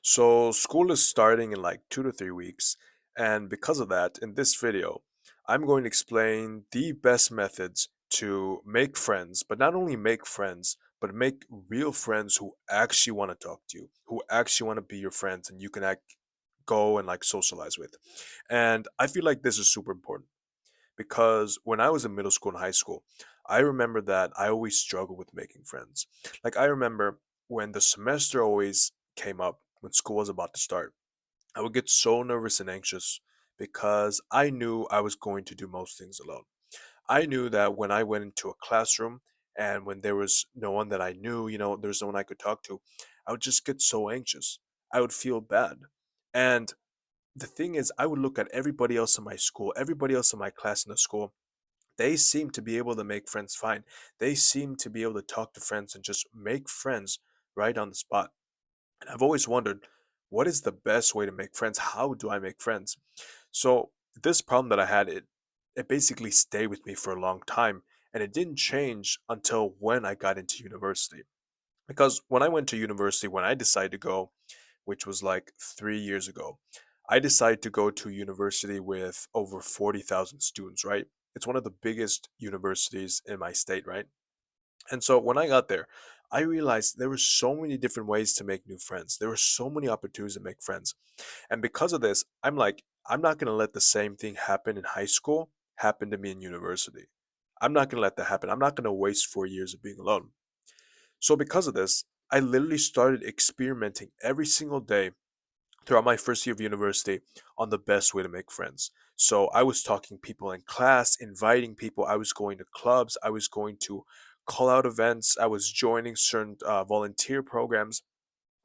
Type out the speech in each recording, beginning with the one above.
So, school is starting in like 2 to 3 weeks, and because of that, in this video, I'm going to explain the best methods to make friends, but not only make friends, but make real friends who actually want to talk to you, who actually want to be your friends, and you can go and like socialize with. And I feel like this is super important because when I was in middle school and high school, I remember that I always struggled with making friends. Like, I remember when the semester always came up, when school was about to start, I would get so nervous and anxious because I knew I was going to do most things alone. I knew that when I went into a classroom and when there was no one that I knew, there's no one I could talk to, I would just get so anxious. I would feel bad. And the thing is, I would look at everybody else in my school, everybody else in my class in the school. They seem to be able to make friends fine. They seem to be able to talk to friends and just make friends right on the spot. And I've always wondered, what is the best way to make friends? How do I make friends? So this problem that I had, it basically stayed with me for a long time, and it didn't change until when I got into university. Because when I went to university, when I decided to go, which was like 3 years ago, I decided to go to a university with over 40,000 students, right? It's one of the biggest universities in my state, right? And so when I got there, I realized there were so many different ways to make new friends. There were so many opportunities to make friends. And because of this, I'm like, I'm not going to let the same thing happen in high school happen to me in university. I'm not going to let that happen. I'm not going to waste 4 years of being alone. So because of this, I literally started experimenting every single day throughout my first year of university on the best way to make friends. So I was talking people in class, inviting people. I was going to clubs. I was going to call out events. I was joining certain volunteer programs.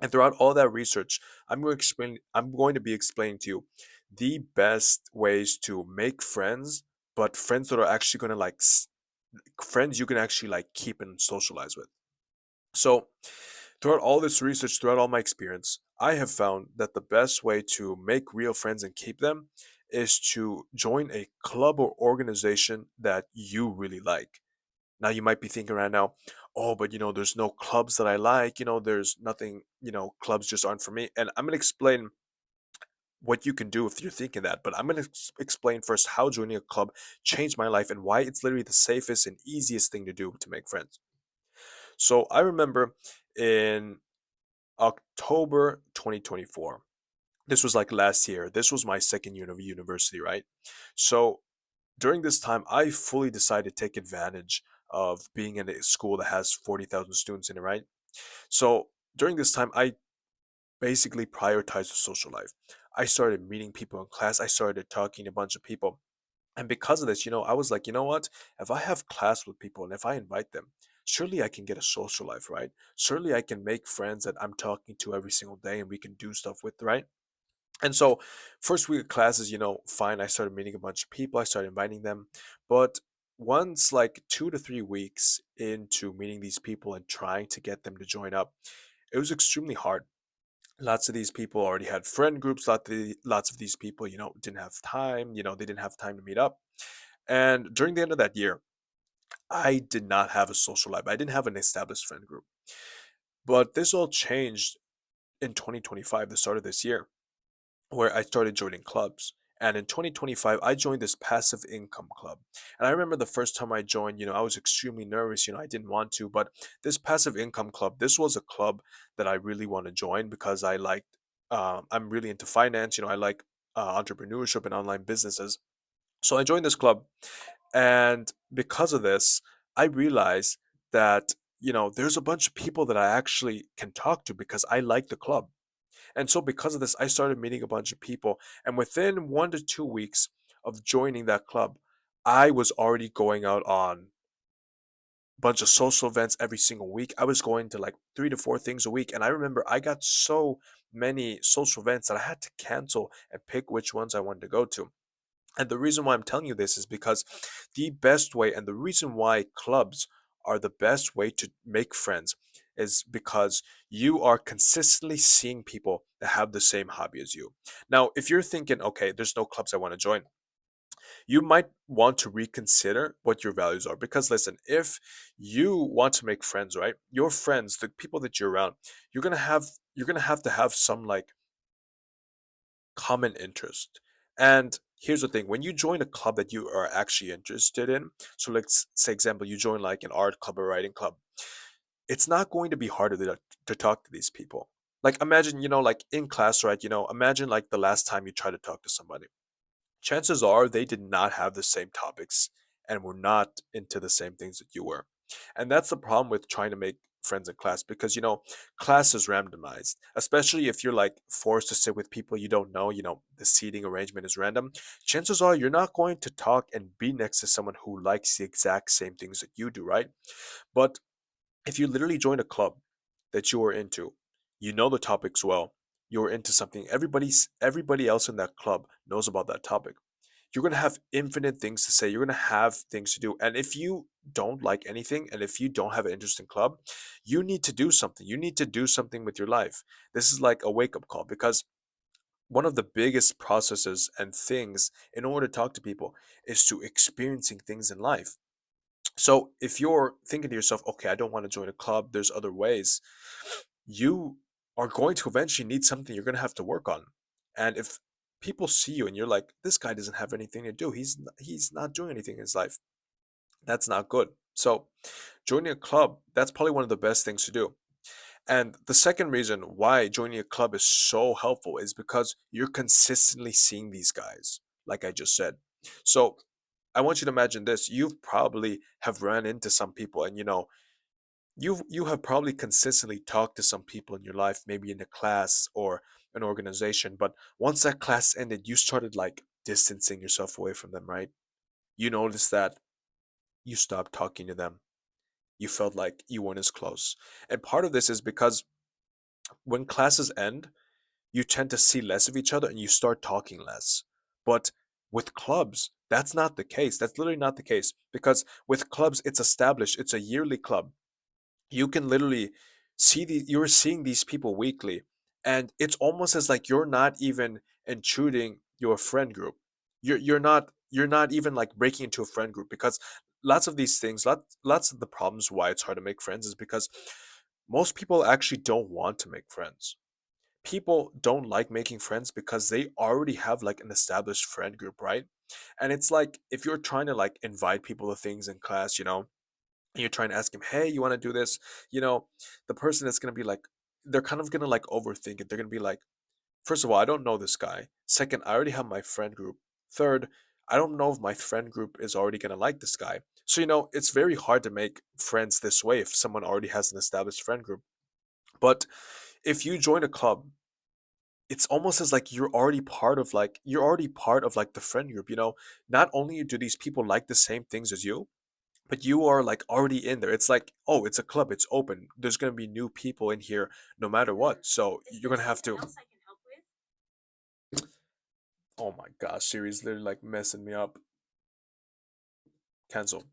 And throughout all that research, I'm going to be explaining to you the best ways to make friends, but friends that are actually going to friends you can actually like keep and socialize with. So, throughout all this research, throughout all my experience, I have found that the best way to make real friends and keep them is to join a club or organization that you really like. Now, you might be thinking right now, oh, but there's no clubs that I like. There's nothing, clubs just aren't for me. And I'm going to explain what you can do if you're thinking that. But I'm going to explain first how joining a club changed my life and why it's literally the safest and easiest thing to do to make friends. So I remember in October 2024. This was like last year. This was my second year of university, right? So during this time, I fully decided to take advantage of being in a school that has 40,000 students in it, right? So during this time, I basically prioritized the social life. I started meeting people in class. I started talking to a bunch of people. And because of this, I was like, you know what? If I have class with people and if I invite them, surely I can get a social life, right? Surely I can make friends that I'm talking to every single day and we can do stuff with, right? And so, first week of classes, fine, I started meeting a bunch of people, I started inviting them. But once like 2 to 3 weeks into meeting these people and trying to get them to join up, it was extremely hard. Lots of these people already had friend groups. Lots of these people, didn't have time. They didn't have time to meet up. And during the end of that year, I did not have a social life. I didn't have an established friend group. But this all changed in 2025, the start of this year, where I started joining clubs. And in 2025, I joined this passive income club. And I remember the first time I joined, I was extremely nervous. I didn't want to. But this passive income club, this was a club that I really want to join because I'm really into finance. I like entrepreneurship and online businesses. So I joined this club. And because of this, I realized that, there's a bunch of people that I actually can talk to because I like the club. And so because of this, I started meeting a bunch of people. And within 1 to 2 weeks of joining that club, I was already going out on a bunch of social events every single week. I was going to like 3 to 4 things a week. And I remember I got so many social events that I had to cancel and pick which ones I wanted to go to. And the reason why I'm telling you this is because the best way and the reason why clubs are the best way to make friends is because you are consistently seeing people that have the same hobby as you. Now, if you're thinking, okay, there's no clubs I want to join, you might want to reconsider what your values are. Because listen, if you want to make friends, right? Your friends, the people that you're around, you're gonna have you're gonna have to have some like common interest. And here's the thing, when you join a club that you are actually interested in, so let's say example, you join like an art club or writing club, it's not going to be harder to talk to these people. Like imagine, like in class, right? Imagine like the last time you tried to talk to somebody. Chances are they did not have the same topics and were not into the same things that you were. And that's the problem with trying to make friends in class because class is randomized, especially if you're like forced to sit with people you don't know, the seating arrangement is random. Chances are you're not going to talk and be next to someone who likes the exact same things that you do, right? But if you literally join a club that you are into, you know the topics well, you're into something, everybody else in that club knows about that topic. You're going to have infinite things to say. You're going to have things to do. And if you don't like anything and if you don't have an interesting club, you need to do something. You need to do something with your life. This is like a wake up call because one of the biggest processes and things in order to talk to people is to experiencing things in life. So if you're thinking to yourself, okay, I don't want to join a club, there's other ways, you are going to eventually need something you're going to have to work on. And if people see you and you're like, this guy doesn't have anything to do, he's not doing anything in his life, that's not good. So joining a club, that's probably one of the best things to do. And the second reason why joining a club is so helpful is because you're consistently seeing these guys, like I just said. So I want you to imagine this. You've probably have ran into some people and you have probably consistently talked to some people in your life, maybe in a class or an organization, but once that class ended, you started like distancing yourself away from them, right? You noticed that you stopped talking to them. You felt like you weren't as close. And part of this is because when classes end, you tend to see less of each other and you start talking less. But with clubs, that's not the case. That's literally not the case because with clubs, it's established, it's a yearly club. You can literally you're seeing these people weekly, and it's almost as like you're not even intruding your friend group. You're not even like breaking into a friend group because lots of these things, lots of the problems why it's hard to make friends is because most people actually don't want to make friends. People don't like making friends because they already have like an established friend group, right? And it's like if you're trying to like invite people to things in class, and you're trying to ask him, hey, you want to do this? You know, the person that's going to be like, they're kind of going to like overthink it. They're going to be like, first of all, I don't know this guy. Second, I already have my friend group. Third, I don't know if my friend group is already going to like this guy. So, it's very hard to make friends this way if someone already has an established friend group. But if you join a club, it's almost as like you're already part of like the friend group. Not only do these people like the same things as you, but you are like already in there. It's like, oh, it's a club, it's open. There's gonna be new people in here no matter what. So you're gonna have to. Oh my gosh, Siri's literally like messing me up. Cancel.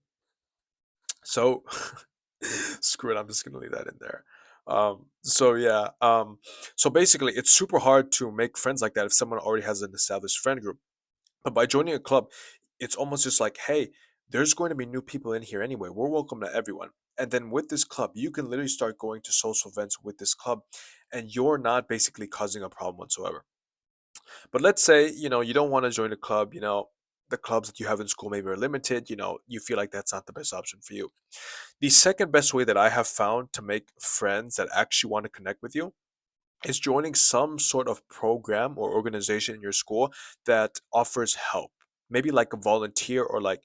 So screw it, I'm just gonna leave that in there. So yeah, so basically it's super hard to make friends like that if someone already has an established friend group. But by joining a club, it's almost just like, hey, there's going to be new people in here anyway. We're welcome to everyone. And then with this club, you can literally start going to social events with this club, and you're not basically causing a problem whatsoever. But let's say, you don't want to join a club, the clubs that you have in school maybe are limited, you feel like that's not the best option for you. The second best way that I have found to make friends that actually want to connect with you is joining some sort of program or organization in your school that offers help. Maybe like a volunteer or like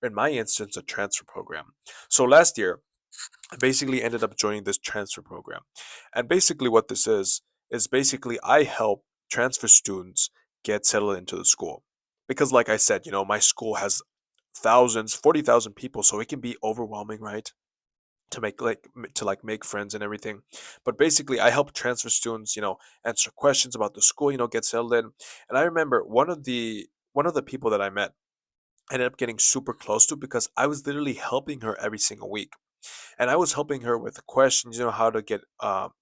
in my instance a transfer program. So last year I basically ended up joining this transfer program. And basically what this is basically I help transfer students get settled into the school. Because like I said, my school has thousands, 40,000 people, so it can be overwhelming, right? To make friends and everything. But basically, I help transfer students, answer questions about the school, get settled in. And I remember one of the people that I met, I ended up getting super close to because I was literally helping her every single week, and I was helping her with questions, how to get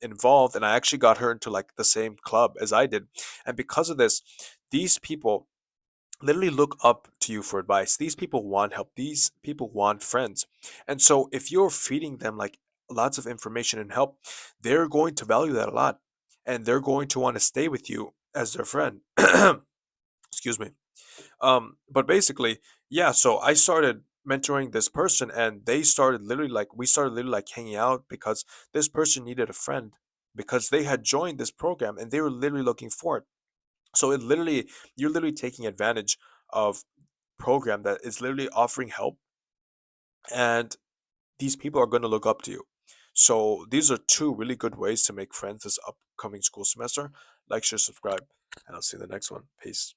involved, and I actually got her into like the same club as I did. And because of this, these people literally look up to you for advice. These people want help. These people want friends. And so if you're feeding them like lots of information and help, they're going to value that a lot. and they're going to want to stay with you as their friend. Excuse me. But basically, yeah, so I started mentoring this person, and they started literally like we started literally like hanging out because this person needed a friend because they had joined this program and they were literally looking for it. So it literally you're literally taking advantage of program that is literally offering help, and these people are going to look up to you. So these are two really good ways to make friends this upcoming school semester. Like, share, subscribe, and I'll see you in the next one. Peace.